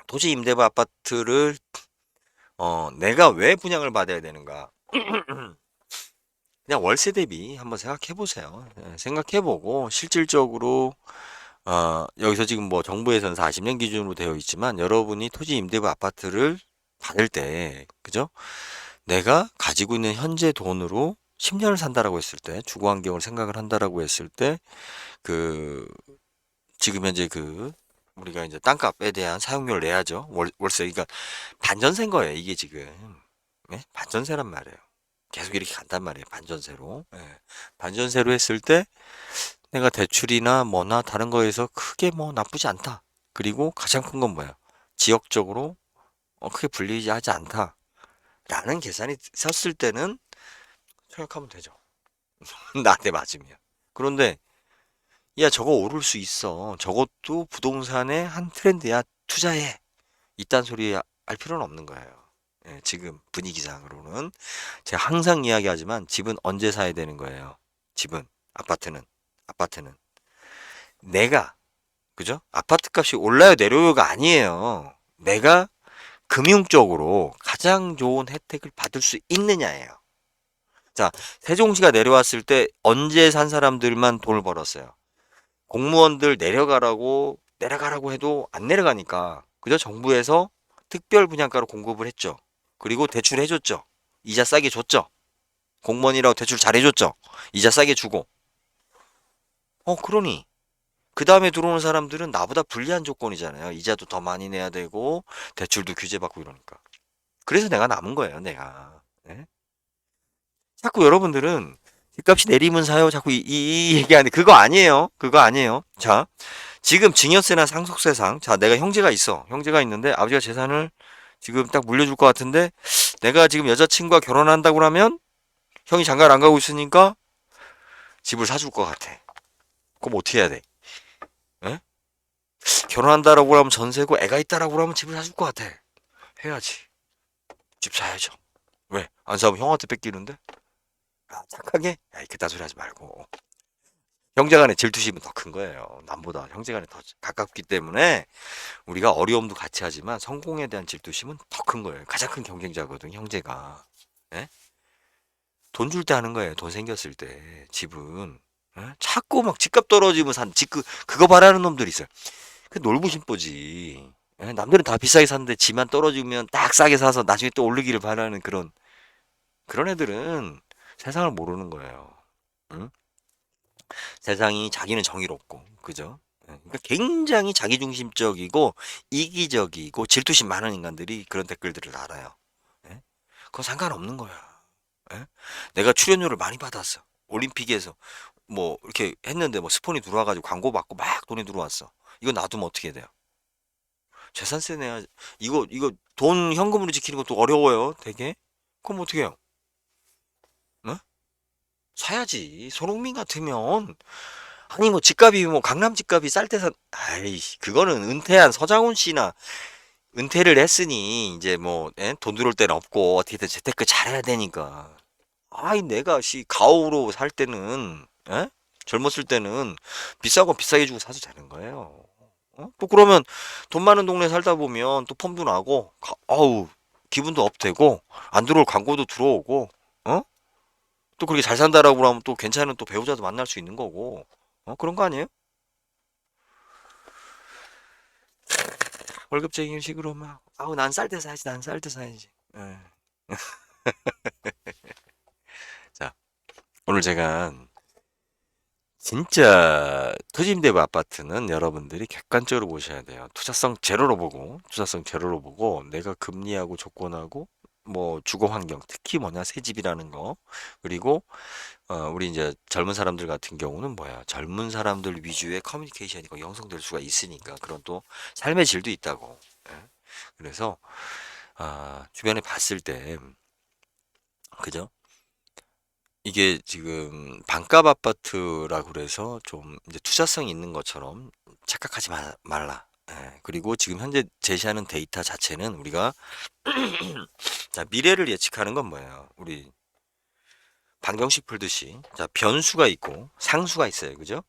토지 임대부 아파트를, 내가 왜 분양을 받아야 되는가? 그냥 월세 대비 한번 생각해 보세요. 생각해 보고, 실질적으로, 여기서 지금 뭐 정부에서는 40년 기준으로 되어 있지만, 여러분이 토지 임대부 아파트를 받을 때, 그죠? 내가 가지고 있는 현재 돈으로 10년을 산다라고 했을 때, 주거 환경을 생각을 한다라고 했을 때, 그, 지금 현재 우리가 이제 땅값에 대한 사용료를 내야죠. 월세. 그러니까 반전세인 거예요, 이게 지금. 네? 반전세란 말이에요. 계속 이렇게 간단 말이에요, 반전세로. 예. 반전세로 했을 때, 내가 대출이나 뭐나 다른 거에서 크게 뭐 나쁘지 않다. 그리고 가장 큰 건 뭐야? 지역적으로 크게 불리하지 않다. 라는 계산이 섰을 때는 생각하면 되죠. 나한테 맞으면. 그런데 야 저거 오를 수 있어. 저것도 부동산의 한 트렌드야. 투자해. 이딴 소리 할 필요는 없는 거예요. 예, 지금 분위기상으로는 제가 항상 이야기하지만 집은 언제 사야 되는 거예요. 집은 아파트는 내가 그죠? 아파트 값이 올라요 내려요가 아니에요. 내가 금융적으로 가장 좋은 혜택을 받을 수 있느냐예요. 자, 세종시가 내려왔을 때 언제 산 사람들만 돈을 벌었어요. 공무원들 내려가라고 해도 안 내려가니까. 그죠? 정부에서 특별 분양가로 공급을 했죠. 그리고 대출해줬죠. 이자 싸게 줬죠. 공무원이라고 대출 잘해줬죠. 이자 싸게 주고. 그러니. 그 다음에 들어오는 사람들은 나보다 불리한 조건이잖아요. 이자도 더 많이 내야 되고, 대출도 규제받고 이러니까. 그래서 내가 남은 거예요, 내가. 네? 자꾸 여러분들은 집값이 내리면 사요. 자꾸 이 얘기하는데, 그거 아니에요. 그거 아니에요. 자, 지금 증여세나 상속세상, 자, 내가 형제가 있어. 형제가 있는데 아버지가 재산을 지금 딱 물려줄 것 같은데 내가 지금 여자친구가 결혼한다고 하면 형이 장가를 안 가고 있으니까 집을 사줄 것 같아. 그럼 어떻게 해야 돼? 에? 결혼한다라고 하면 전세고 애가 있다라고 하면 집을 사줄 것 같아. 해야지. 집 사야죠. 왜? 안 사면 형한테 뺏기는데? 착하게? 야, 그딴 소리 하지 말고. 형제간의 질투심은 더 큰 거예요. 남보다 형제간에 더 가깝기 때문에 우리가 어려움도 같이 하지만 성공에 대한 질투심은 더 큰 거예요. 가장 큰 경쟁자거든, 형제가. 예? 돈 줄 때 하는 거예요. 돈 생겼을 때. 집은. 예? 자꾸 막 집값 떨어지면 그거 바라는 놈들이 있어요. 그 놀부심보지. 예? 남들은 다 비싸게 샀는데 지만 떨어지면 딱 싸게 사서 나중에 또 오르기를 바라는 그런 애들은 세상을 모르는 거예요. 응? 세상이 자기는 정의롭고, 그죠? 예, 그러니까 굉장히 자기중심적이고 이기적이고 질투심 많은 인간들이 그런 댓글들을 달아요. 예? 그건 상관없는 거야. 예? 내가 출연료를 많이 받았어. 올림픽에서 뭐 이렇게 했는데 뭐 스폰이 들어와가지고 광고 받고 막 돈이 들어왔어. 이거 놔두면 어떻게 돼요? 재산세 내야 이거 돈 현금으로 지키는 것도 어려워요. 되게. 그럼 어떻게 해요? 어? 사야지. 손흥민 같으면 아니 뭐 집값이 뭐 강남 집값이 쌀 때 산 아이 그거는 은퇴한 서장훈 씨나 은퇴를 했으니 이제 뭐 돈 들어올 때는 없고 어떻게든 재테크 잘해야 되니까 아이 내가 가오로 살 때는 젊었을 때는 비싼 건 비싸게 주고 사도 되는 거예요. 또 그러면 돈 많은 동네 살다 보면 또 펌도 나고 아우 기분도 업되고 안 들어올 광고도 들어오고 어? 또 그렇게 잘 산다라고 하면 또 괜찮은 또 배우자도 만날 수 있는 거고 그런 거 아니에요? 월급쟁이 식으로 막 아우 난 쌀 때 사야지 난 쌀 때 사야지 예. 자 오늘 제가 진짜 토지임대부 아파트는 여러분들이 객관적으로 보셔야 돼요. 투자성 제로로 보고 내가 금리하고 조건하고 뭐 주거 환경, 특히 뭐냐 새 집이라는 거. 그리고 우리 이제 젊은 사람들 같은 경우는 뭐야? 젊은 사람들 위주의 커뮤니케이션이 거 형성될 수가 있으니까 그런 또 삶의 질도 있다고. 예. 그래서 주변에 봤을 때 그죠? 이게 지금 반값 아파트라고 그래서 좀 이제 투자성이 있는 것처럼 착각하지 말라. 예. 그리고 지금 현재 제시하는 데이터 자체는 우리가 자, 미래를 예측하는 건 뭐예요? 우리 방정식 풀듯이 자, 변수가 있고 상수가 있어요. 그죠?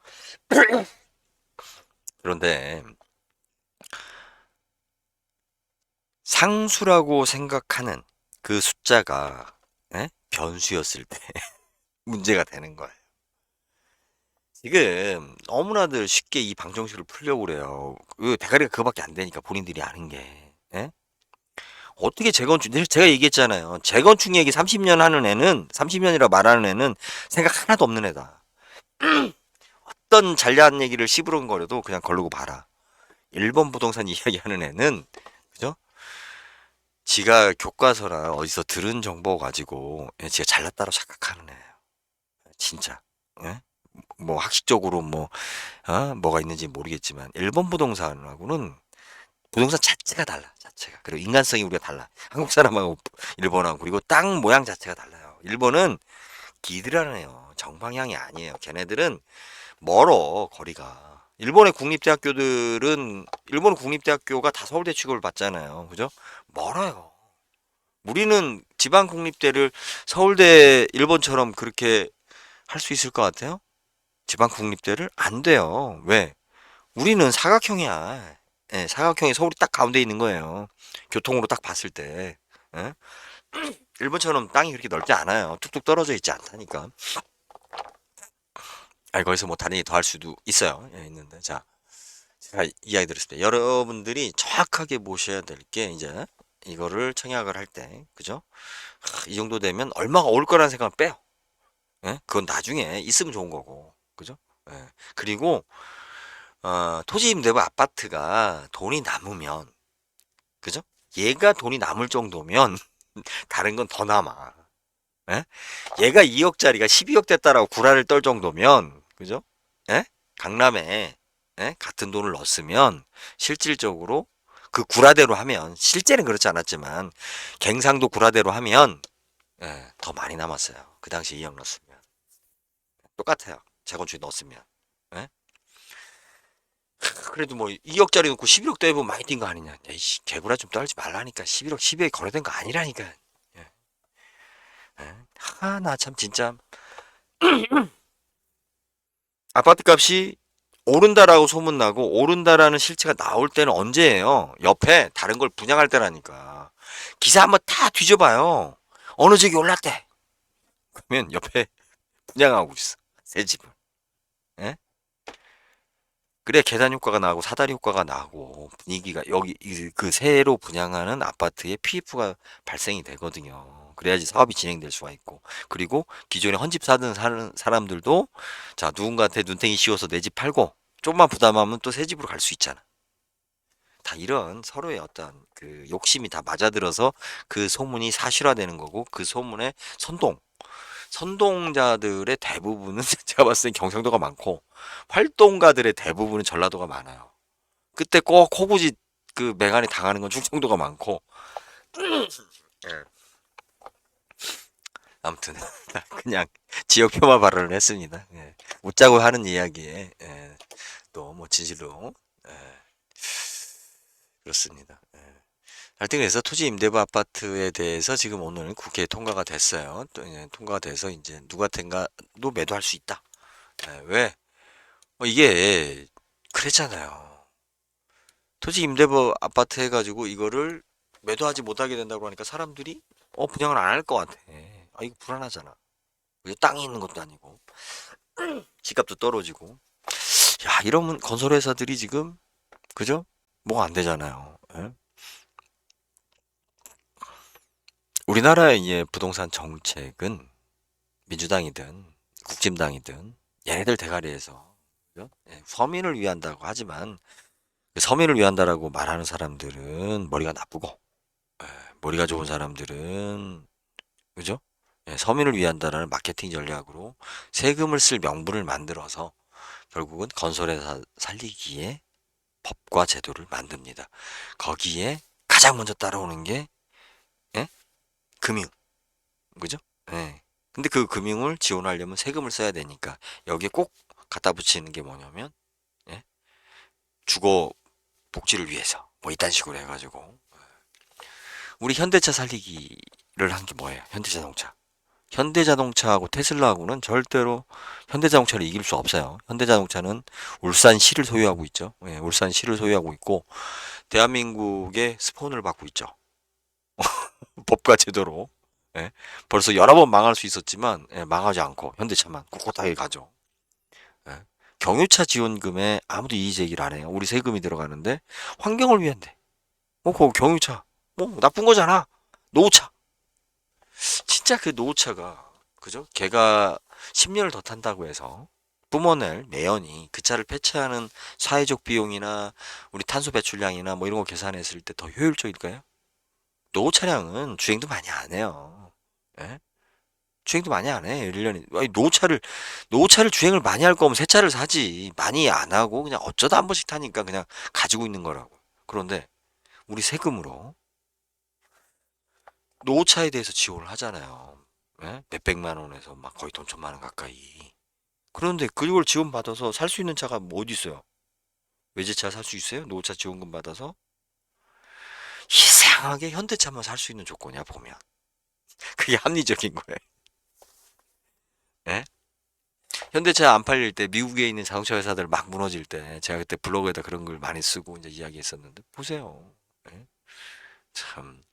그런데 상수라고 생각하는 그 숫자가 예? 변수였을 때 문제가 되는 거예요. 지금 너무나들 쉽게 이 방정식을 풀려고 그래요. 그 대가리가 그거밖에 안 되니까 본인들이 아는 게. 예? 어떻게 재건축, 제가 얘기했잖아요. 재건축 얘기 30년 하는 애는, 30년이라 말하는 애는 생각 하나도 없는 애다. 어떤 잘난 얘기를 씨부렁거려도 그냥 걸르고 봐라. 일본 부동산 이야기하는 애는, 그죠? 지가 교과서나 어디서 들은 정보 가지고, 지가 잘났다고 착각하는 애예요. 진짜. 예? 뭐 학식적으로 뭐가 있는지 모르겠지만 일본 부동산하고는 부동산 자체가 달라. 자체가. 그리고 인간성이 우리가 달라. 한국 사람하고 일본하고 그리고 땅 모양 자체가 달라요. 일본은 기드라네요. 정방향이 아니에요. 걔네들은 멀어 거리가. 일본 국립대학교가 다 서울대 취급을 받잖아요. 그죠? 멀어요. 우리는 지방 국립대를 서울대 일본처럼 그렇게 할 수 있을 것 같아요? 지방 국립대를 안 돼요. 왜? 우리는 사각형이야. 예, 사각형이 서울이 딱 가운데 있는 거예요. 교통으로 딱 봤을 때. 예? 일본처럼 땅이 그렇게 넓지 않아요. 뚝뚝 떨어져 있지 않다니까. 거기서 뭐 다른 얘기 더 할 수도 있어요. 예, 있는데. 자, 제가 이야기 들었을 때 여러분들이 정확하게 보셔야 될 게 이제 이거를 청약을 할 때, 그죠? 이 정도 되면 얼마가 올 거라는 생각을 빼요. 예? 그건 나중에 있으면 좋은 거고. 그죠? 예. 그리고 토지 임대부 아파트가 돈이 남으면, 그죠? 얘가 돈이 남을 정도면 다른 건 더 남아. 예? 얘가 2억짜리가 12억 됐다라고 구라를 떨 정도면, 그죠? 예? 강남에 같은 돈을 넣었으면 실질적으로 그 구라대로 하면 실제는 그렇지 않았지만 갱상도 구라대로 하면 더 많이 남았어요. 그 당시 2억 넣었으면 똑같아요. 재건축에 넣었으면. 예? 그래도 뭐 2억짜리 놓고 11억 대보면 많이 뛴 거 아니냐. 에이씨, 개구라 좀 떨지 말라니까. 11억, 12억에 거래된 거 아니라니까. 예. 예. 나 참 진짜 아파트 값이 오른다라고 소문나고 오른다라는 실체가 나올 때는 언제예요? 옆에 다른 걸 분양할 때라니까. 기사 한번 다 뒤져봐요. 어느 지역이 올랐대. 그러면 옆에 분양하고 있어. 새 집을. 예? 그래 계단 효과가 나고 사다리 효과가 나고 분위기가 여기 그 새로 분양하는 아파트에 PF가 발생이 되거든요. 그래야지 사업이 진행될 수가 있고 그리고 기존에 헌집 사는 사람들도 자 누군가한테 눈탱이 씌워서 내 집 팔고 좀만 부담하면 또 새 집으로 갈 수 있잖아. 다 이런 서로의 어떤 그 욕심이 다 맞아들어서 그 소문이 사실화되는 거고 그 소문의 선동자들의 대부분은 제가 봤을 땐 경상도가 많고 활동가들의 대부분은 전라도가 많아요. 그때 꼭 호구지 그 맹한이 당하는 건 충청도가 많고 예. 아무튼 그냥 지역표만 발언을 했습니다. 예. 웃자고 하는 이야기에 또 뭐 진실로 예. 그렇습니다. 예. 하여튼 그래서 토지 임대부 아파트에 대해서 지금 오늘 국회에 통과가 됐어요. 또 통과가 돼서 이제 누구한테도 매도할 수 있다. 왜? 이게 그랬잖아요. 토지 임대부 아파트 해가지고 이거를 매도하지 못하게 된다고 하니까 사람들이 분양을 안 할 것 같아. 이거 불안하잖아. 이거 땅이 있는 것도 아니고 집값도 떨어지고. 야 이러면 건설회사들이 지금 그죠? 뭐가 안 되잖아요. 예? 우리나라의 이제 부동산 정책은 민주당이든 국진당이든 얘네들 대가리에서 그죠? 서민을 위한다고 하지만 그 서민을 위한다라고 말하는 사람들은 머리가 나쁘고 예, 머리가 좋은 사람들은, 그죠? 예, 서민을 위한다라는 마케팅 전략으로 세금을 쓸 명분을 만들어서 결국은 건설회사 살리기에 법과 제도를 만듭니다. 거기에 가장 먼저 따라오는 게, 예? 금융, 그죠? 예. 근데 그 금융을 지원하려면 세금을 써야 되니까 여기에 꼭 갖다 붙이는 게 뭐냐면, 예? 주거 복지를 위해서 뭐 이딴 식으로 해가지고 우리 현대차 살리기를 한 게 뭐예요? 현대자동차. 현대자동차하고 테슬라하고는 절대로 현대자동차를 이길 수 없어요. 현대자동차는 울산시를 소유하고 있죠. 예, 울산시를 소유하고 있고 대한민국의 스폰을 받고 있죠. 법과 제도로. 예, 벌써 여러 번 망할 수 있었지만 예, 망하지 않고 현대차만 꿋꿋하게 가죠. 예. 경유차 지원금에 아무도 이의 제기를 안 해요. 우리 세금이 들어가는데 환경을 위한데. 그 경유차. 뭐 나쁜 거잖아. 노후차. 진짜 그 노후차가 그죠? 걔가 10년을 더 탄다고 해서 뿜어낼 매연이 그 차를 폐차하는 사회적 비용이나 우리 탄소 배출량이나 뭐 이런 거 계산했을 때 더 효율적일까요? 노후 차량은 주행도 많이 안 해요. 예? 주행도 많이 안 해. 1년에. 아니, 노후차를 주행을 많이 할 거면 새 차를 사지. 많이 안 하고 그냥 어쩌다 한 번씩 타니까 그냥 가지고 있는 거라고. 그런데 우리 세금으로 노후차에 대해서 지원을 하잖아요. 예? 몇백만 원에서 막 거의 돈 천만 원 가까이. 그런데 그걸 지원받아서 살 수 있는 차가 뭐 어디 있어요? 외제차 살 수 있어요? 노후차 지원금 받아서? 이상하게 현대차만 살 수 있는 조건이야, 보면. 그게 합리적인 거예요. 예? 현대차 안 팔릴 때 미국에 있는 자동차 회사들 막 무너질 때 제가 그때 블로그에다 그런 걸 많이 쓰고 이제 이야기했었는데 보세요. 예? 참.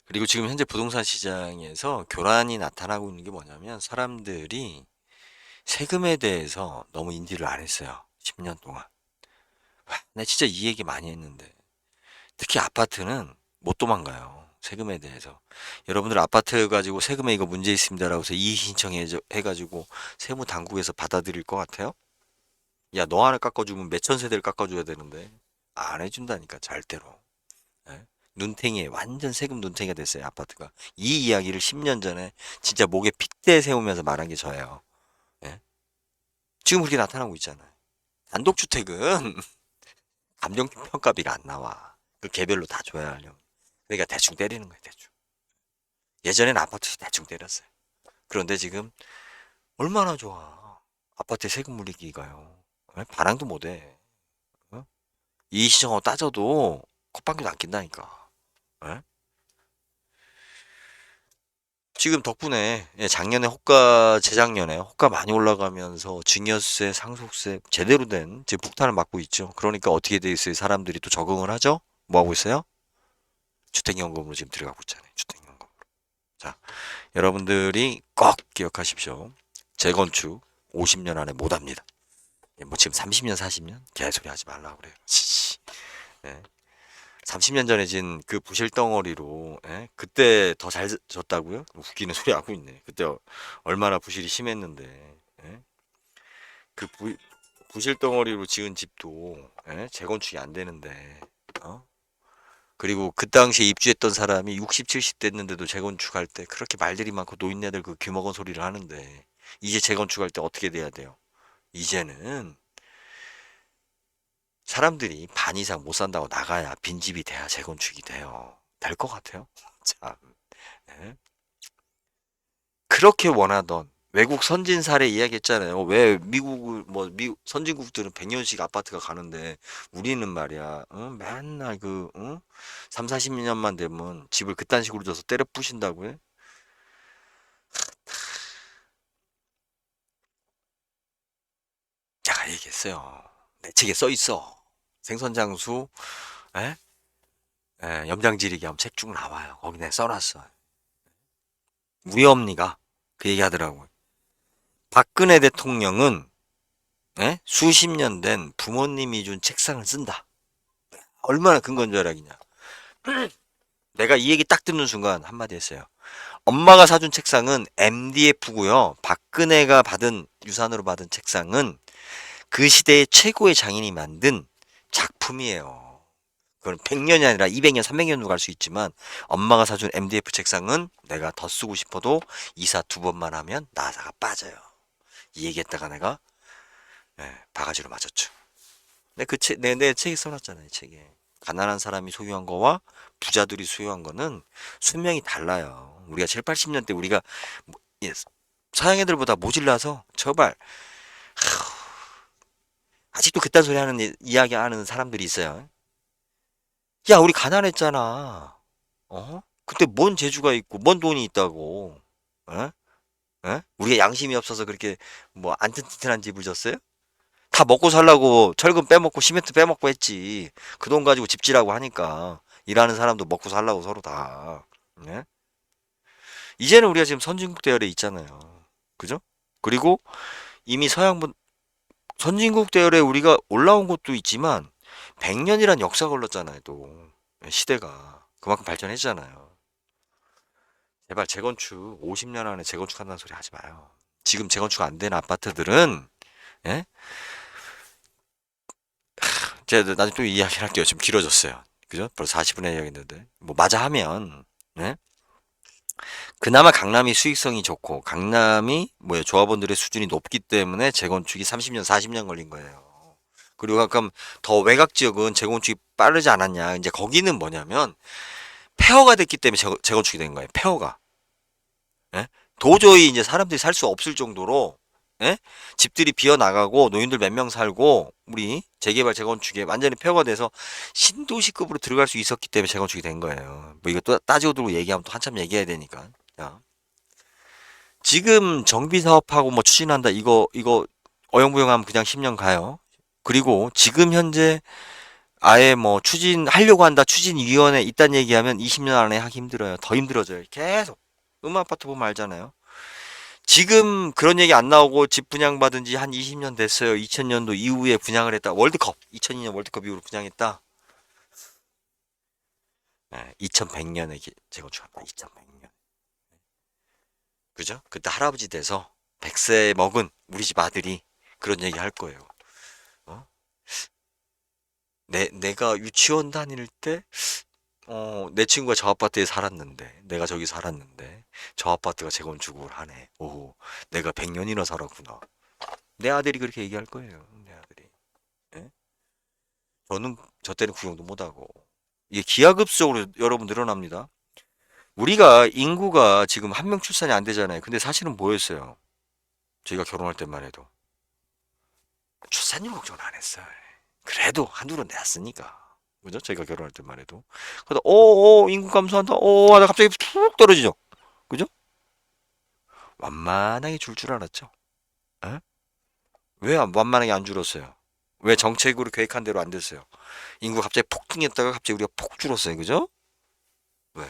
그리고 지금 현재 부동산 시장에서 교란이 나타나고 있는 게 뭐냐면 사람들이 세금에 대해서 너무 인지를 안 했어요. 10년 동안. 와, 나 진짜 이 얘기 많이 했는데. 특히 아파트는 못 도망가요. 세금에 대해서. 여러분들 아파트 가지고 세금에 이거 문제 있습니다라고 해서 이의 신청해가지고 세무 당국에서 받아들일 것 같아요? 야, 너 하나 깎아주면 몇천 세대를 깎아줘야 되는데. 안 해준다니까, 절대로. 예? 눈탱이에, 완전 세금 눈탱이가 됐어요, 아파트가. 이 이야기를 10년 전에 진짜 목에 핏대 세우면서 말한 게 저예요. 예? 지금 그렇게 나타나고 있잖아요. 단독주택은 감정평가비가 안 나와. 그 개별로 다 줘야 하려면. 그러니까 대충 때리는 거예요, 대충. 예전에는 아파트에서 대충 때렸어요. 그런데 지금 얼마나 좋아. 아파트에 세금 물리기가요. 예? 반항도 못해. 어? 이의시정하고 따져도 콧방귀도 안 낀다니까. 예? 지금 덕분에 예, 작년에 호가, 재작년에 호가 많이 올라가면서 증여세, 상속세 제대로 된 지금 폭탄을 맞고 있죠. 그러니까 어떻게 돼 있어요? 사람들이 또 적응을 하죠? 뭐 하고 있어요? 주택연금으로 지금 들어가고 있잖아요. 주택연금. 자, 여러분들이 꼭 기억하십시오. 재건축 50년 안에 못 합니다. 예, 뭐 지금 30년, 40년? 개소리 하지 말라고 그래요. 씨. 예. 30년 전에 진 그 부실 덩어리로 예? 그때 더 잘 졌다고요? 웃기는 소리 하고 있네. 그때 얼마나 부실이 심했는데 예? 그 부실 덩어리로 지은 집도 예? 재건축이 안 되는데 어? 그리고 그 당시에 입주했던 사람이 60, 70 됐는데도 재건축할 때 그렇게 말들이 많고 노인네들 그 귀먹은 소리를 하는데 이제 재건축할 때 어떻게 돼야 돼요? 이제는 사람들이 반 이상 못 산다고 나가야 빈집이 돼야 재건축이 돼요. 될 것 같아요. 참. 예. 그렇게 원하던 외국 선진 사례 이야기했잖아요. 왜 미국 선진국들은 100년씩 아파트가 가는데 우리는 말이야. 맨날 3, 40년만 되면 집을 그딴 식으로 줘서 때려 부신다고 해? 제가 얘기했어요. 내 책에 써 있어. 생선장수, 에? 염장지리기 하면 책 쭉 나와요. 거기 내가 써놨어. 우리 엄니가 그 얘기 하더라고요. 박근혜 대통령은 수십 년 된 부모님이 준 책상을 쓴다. 얼마나 근건절약이냐. 내가 이 얘기 딱 듣는 순간 한마디 했어요. 엄마가 사준 책상은 MDF고요. 박근혜가 받은 유산으로 받은 책상은 그 시대의 최고의 장인이 만든 작품이에요. 그건 100년이 아니라 200년, 300년도 갈 수 있지만 엄마가 사준 MDF 책상은 내가 더 쓰고 싶어도 이사 두 번만 하면 나사가 빠져요. 이 얘기했다가 내가 바가지로 맞았죠. 내 책에 써놨잖아요. 책에. 가난한 사람이 소유한 거와 부자들이 소유한 거는 수명이 달라요. 우리가 7, 80년 대 우리가 뭐, 예, 서양 애들보다 모질라서 저발 아직도 그딴 소리 하는 이야기 하는 사람들이 있어요. 야, 우리 가난했잖아. 어? 그때 뭔 재주가 있고 뭔 돈이 있다고. 어? 어? 우리가 양심이 없어서 그렇게 뭐 안 튼튼한 집을 졌어요? 다 먹고 살라고 철근 빼먹고 시멘트 빼먹고 했지. 그 돈 가지고 집지라고 하니까 일하는 사람도 먹고 살라고 서로 다. 네? 이제는 우리가 지금 선진국 대열에 있잖아요. 그죠? 그리고 이미 선진국 대열에 우리가 올라온 것도 있지만 100년이란 역사가 흘렀잖아요, 또. 시대가. 그만큼 발전했잖아요. 제발 재건축 50년 안에 재건축한다는 소리 하지 마요. 지금 재건축 안 된 아파트들은 예? 제가 나중에 또 이야기를 할게요. 좀 길어졌어요. 그죠? 벌써 40분의 이야기인데 뭐 맞아 하면 예? 그나마 강남이 수익성이 좋고 강남이 뭐야 조합원들의 수준이 높기 때문에 재건축이 30년, 40년 걸린 거예요. 그리고 가끔 더 외곽 지역은 재건축이 빠르지 않았냐. 이제 거기는 뭐냐면 폐허가 됐기 때문에 재건축이 된 거예요. 폐허가. 예? 도저히 이제 사람들이 살 수 없을 정도로 예? 집들이 비어 나가고 노인들 몇 명 살고 우리 재개발 재건축에 완전히 폐허가 돼서 신도시급으로 들어갈 수 있었기 때문에 재건축이 된 거예요. 뭐 이거 또 따지고 들고 얘기하면 또 한참 얘기해야 되니까. 자, 지금 정비 사업하고 뭐 추진한다 이거 어영부영하면 그냥 10년 가요. 그리고 지금 현재 아예 뭐 추진하려고 한다 추진위원회 있다는 얘기하면 20년 안에 하기 힘들어요. 더 힘들어져요. 계속 아파트 보면 알잖아요. 지금 그런 얘기 안 나오고 집 분양받은 지 한 20년 됐어요. 2000년도 이후에 분양을 했다. 월드컵 2002년 월드컵 이후로 분양했다. 2100년에 재건축한다. 2100년. 그죠? 그때 할아버지 돼서 100세 먹은 우리 집 아들이 그런 얘기 할 거예요. 어? 내가 유치원 다닐 때 내 친구가 저 아파트에 살았는데, 내가 저기 살았는데, 저 아파트가 재건축을 하네. 오, 내가 100년이나 살았구나. 내 아들이 그렇게 얘기할 거예요. 내 아들이. 예? 저 때는 구경도 못하고. 이게 기하급수적으로 여러분 늘어납니다. 우리가 인구가 지금 한 명 출산이 안 되잖아요. 근데 사실은 뭐였어요? 저희가 결혼할 때만 해도. 출산율 걱정을 안 했어요. 그래도 한둘은 내었으니까. 그죠? 저희가 결혼할 때만 해도. 그러다, 인구 감소한다. 하다 갑자기 툭 떨어지죠. 그죠? 완만하게 줄 알았죠. 에? 왜 완만하게 안 줄었어요? 왜 정책으로 계획한 대로 안 됐어요? 인구 갑자기 폭등했다가 갑자기 우리가 폭 줄었어요. 그죠? 왜?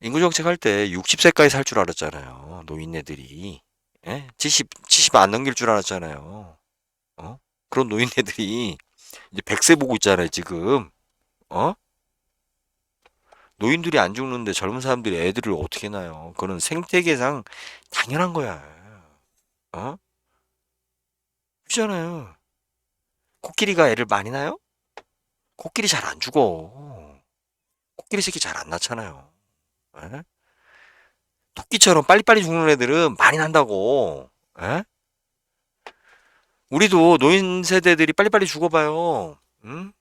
인구 정책 할 때 60세까지 살 줄 알았잖아요. 노인네들이. 예? 70 안 넘길 줄 알았잖아요. 어? 그런 노인네들이 이제 100세 보고 있잖아요, 지금. 어? 노인들이 안 죽는데 젊은 사람들이 애들을 어떻게 낳아요? 그거는 생태계상 당연한 거야. 어? 그렇잖아요. 코끼리가 애를 많이 낳아요? 코끼리 잘 안 죽어. 코끼리 새끼 잘 안 낳잖아요. 에? 토끼처럼 빨리빨리 죽는 애들은 많이 난다고. 에? 우리도 노인 세대들이 빨리빨리 죽어봐요. 응?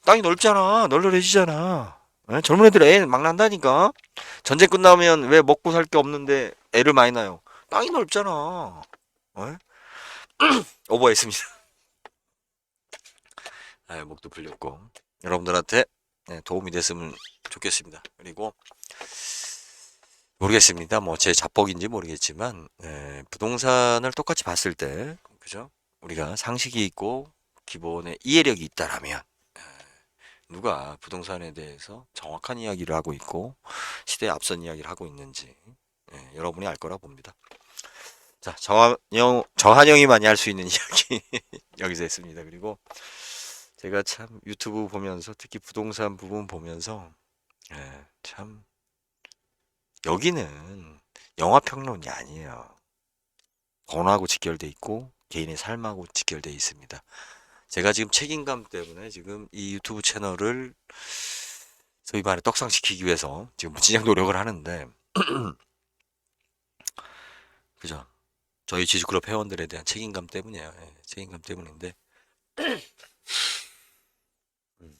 땅이 넓잖아. 널널해지잖아. 에? 젊은 애들 애 막 난다니까. 전쟁 끝나면 왜 먹고 살 게 없는데 애를 많이 낳아요. 땅이 넓잖아. 에? 오버했습니다. 목도 풀렸고. 여러분들한테 도움이 됐으면 좋겠습니다. 그리고 모르겠습니다. 뭐 제 자뻑인지 모르겠지만 부동산을 똑같이 봤을 때 그죠? 우리가 상식이 있고 기본의 이해력이 있다라면 누가 부동산에 대해서 정확한 이야기를 하고 있고 시대에 앞선 이야기를 하고 있는지 여러분이 알 거라 봅니다. 자, 정한영이 많이 할 수 있는 이야기 여기서 했습니다. 그리고 제가 참 유튜브 보면서 특히 부동산 부분 보면서 참 여기는 영화 평론이 아니에요. 언어하고 직결돼 있고 개인의 삶하고 직결돼 있습니다. 제가 지금 책임감 때문에 지금 이 유튜브 채널을 소위 말해 떡상시키기 위해서 지금 무진장 노력을 하는데, 그죠? 저희 지주클럽 회원들에 대한 책임감 때문이에요. 예, 책임감 때문인데, 음,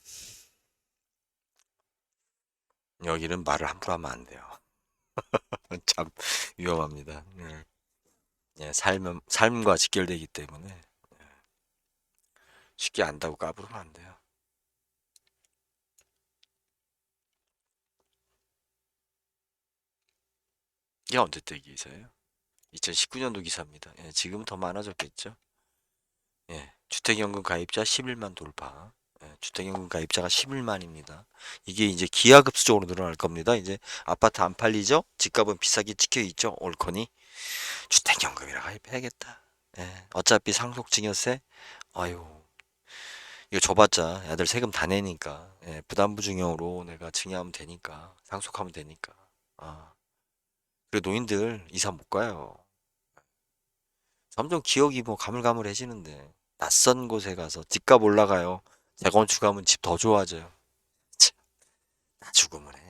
여기는 말을 함부로 하면 안 돼요. 참 위험합니다. 예, 삶과 직결되기 때문에 쉽게 안다고 까부르면 안 돼요. 이게 언제 때 기사예요? 2019년도 기사입니다. 예, 지금은 더 많아졌겠죠? 예, 주택연금 가입자 11만 돌파. 예, 주택연금 가입자가 11만입니다. 이게 이제 기하급수적으로 늘어날 겁니다. 이제 아파트 안 팔리죠? 집값은 비싸게 찍혀 있죠? 올커니 주택연금이라 가입해야겠다. 예, 어차피 상속증여세, 아유, 이거 줘봤자 애들 세금 다 내니까, 예, 부담부증형으로 내가 증여하면 되니까, 상속하면 되니까. 아, 그래 노인들 이사 못 가요. 점점 기억이 뭐 가물가물해지는데 낯선 곳에 가서 집값 올라가요. 재건축하면 집 더 좋아져요. 참, 나 죽으면 해.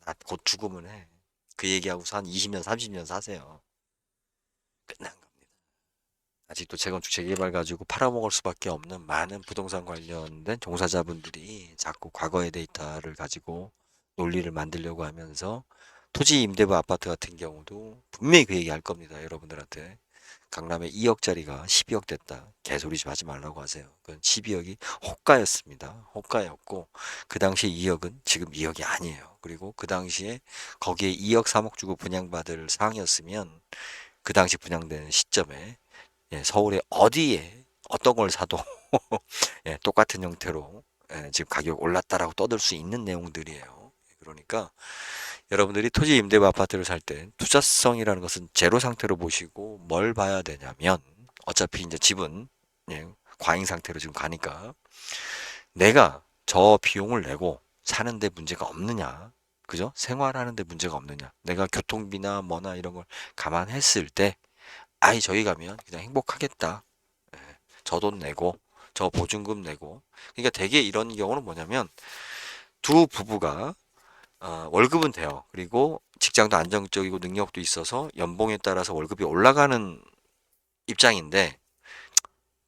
나 곧 죽으면 해. 그 얘기하고서 한 20년, 30년 사세요. 끝난 겁니다. 아직도 재건축 재개발 가지고 팔아먹을 수밖에 없는 많은 부동산 관련된 종사자분들이 자꾸 과거의 데이터를 가지고 논리를 만들려고 하면서 토지 임대부 아파트 같은 경우도 분명히 그 얘기 할 겁니다. 여러분들한테. 강남에 2억짜리가 12억 됐다. 개소리 좀 하지 말라고 하세요. 그건 12억이 호가였습니다. 호가였고 그 당시에 2억은 지금 2억이 아니에요. 그리고 그 당시에 거기에 2억 3억 주고 분양받을 상황이었으면 그 당시 분양되는 시점에 예, 서울의 어디에 어떤 걸 사도 예, 똑같은 형태로 예, 지금 가격 올랐다라고 떠들 수 있는 내용들이에요. 그러니까 여러분들이 토지 임대부 아파트를 살 때 투자성이라는 것은 제로 상태로 보시고 뭘 봐야 되냐면 어차피 이제 집은 예, 과잉 상태로 지금 가니까 내가 저 비용을 내고 사는데 문제가 없느냐, 그죠? 생활하는데 문제가 없느냐, 내가 교통비나 뭐나 이런 걸 감안했을 때 아이 저기 가면 그냥 행복하겠다. 예, 저 돈 내고 저 보증금 내고 그러니까 대개 이런 경우는 뭐냐면 두 부부가 월급은 돼요. 그리고 직장도 안정적이고 능력도 있어서 연봉에 따라서 월급이 올라가는 입장인데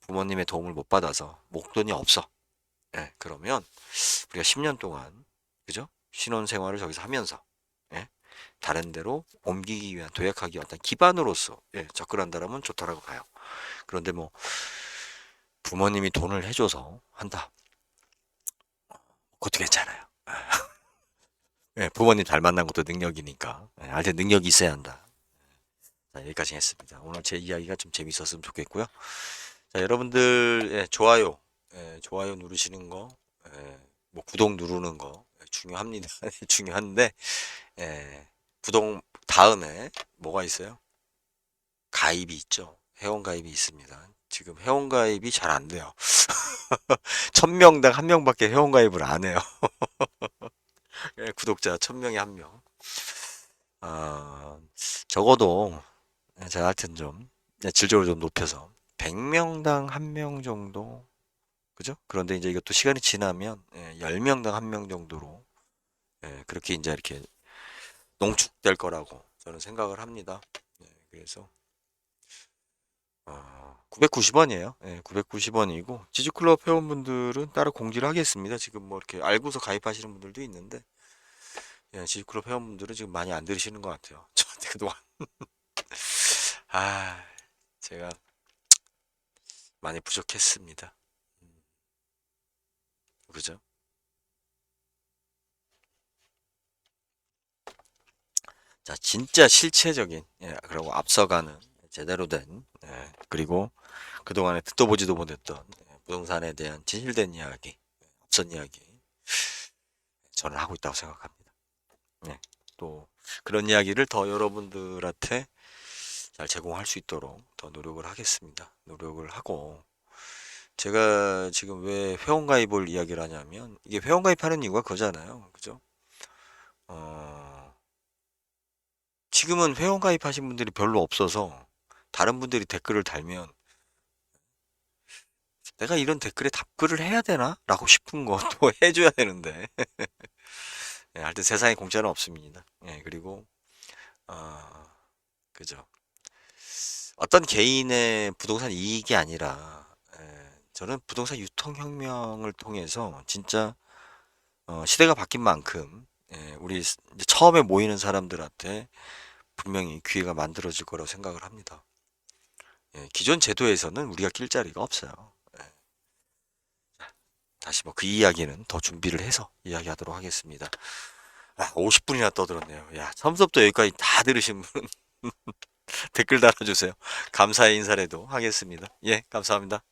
부모님의 도움을 못 받아서 목돈이 없어. 예, 그러면 우리가 10년 동안 그죠? 신혼생활을 저기서 하면서 예, 다른 데로 옮기기 위한 도약하기 위한 어떤 기반으로서 예, 접근한다라면 좋다라고 봐요. 그런데 뭐 부모님이 돈을 해줘서 한다. 그것도 괜찮아요. 예, 부모님 잘 만난 것도 능력이니까. 예, 하여튼 능력이 있어야 한다. 자, 여기까지 했습니다. 오늘 제 이야기가 좀 재밌었으면 좋겠고요. 자, 여러분들, 예, 좋아요. 예, 좋아요 누르시는 거, 예, 뭐, 구독 누르는 거, 예, 중요합니다. 중요한데, 예, 구독 다음에 뭐가 있어요? 가입이 있죠. 회원 가입이 있습니다. 지금 회원 가입이 잘 안 돼요. 1000명당 한 명밖에 회원 가입을 안 해요. 예, 구독자 1000명에 한 명. 아, 적어도 제가 하여튼 좀 질적으로 좀 높여서 100명당 한 명 정도 그죠? 그런데 이제 이것도 시간이 지나면 10명당 한 명 정도로 그렇게 이제 이렇게 농축될 거라고 저는 생각을 합니다. 그래서 990원이에요. 990원이고 지주클럽 회원분들은 따로 공지를 하겠습니다. 지금 뭐 이렇게 알고서 가입하시는 분들도 있는데 지주클럽 회원분들은 지금 많이 안 들으시는 것 같아요. 저한테 그동안 아 제가 많이 부족했습니다. 그죠? 자, 진짜 실체적인, 그리고 앞서가는 제대로 된, 그리고 그동안에 듣도 보지도 못했던 부동산에 대한 진실된 이야기, 앞선 이야기, 저는 하고 있다고 생각합니다. 네. 또 그런 이야기를 더 여러분들한테 잘 제공할 수 있도록 더 노력을 하겠습니다. 노력을 하고, 제가 지금 왜 회원가입을 이야기를 하냐면, 이게 회원가입하는 이유가 그거잖아요. 그죠? 어, 지금은 회원가입하신 분들이 별로 없어서, 다른 분들이 댓글을 달면 내가 이런 댓글에 답글을 해야 되나? 라고 싶은 것도 해줘야 되는데. 예, 하여튼 세상에 공짜는 없습니다. 예, 그리고, 어, 그죠. 어떤 개인의 부동산 이익이 아니라, 저는 부동산 유통혁명을 통해서 진짜, 시대가 바뀐 만큼, 우리 이제 처음에 모이는 사람들한테 분명히 기회가 만들어질 거라고 생각을 합니다. 예, 기존 제도에서는 우리가 낄 자리가 없어요. 예, 다시 뭐 그 이야기는 더 준비를 해서 이야기하도록 하겠습니다. 아, 50분이나 떠들었네요. 야, 처음부터 여기까지 다 들으신 분 댓글 달아주세요. 감사의 인사라도 하겠습니다. 예, 감사합니다.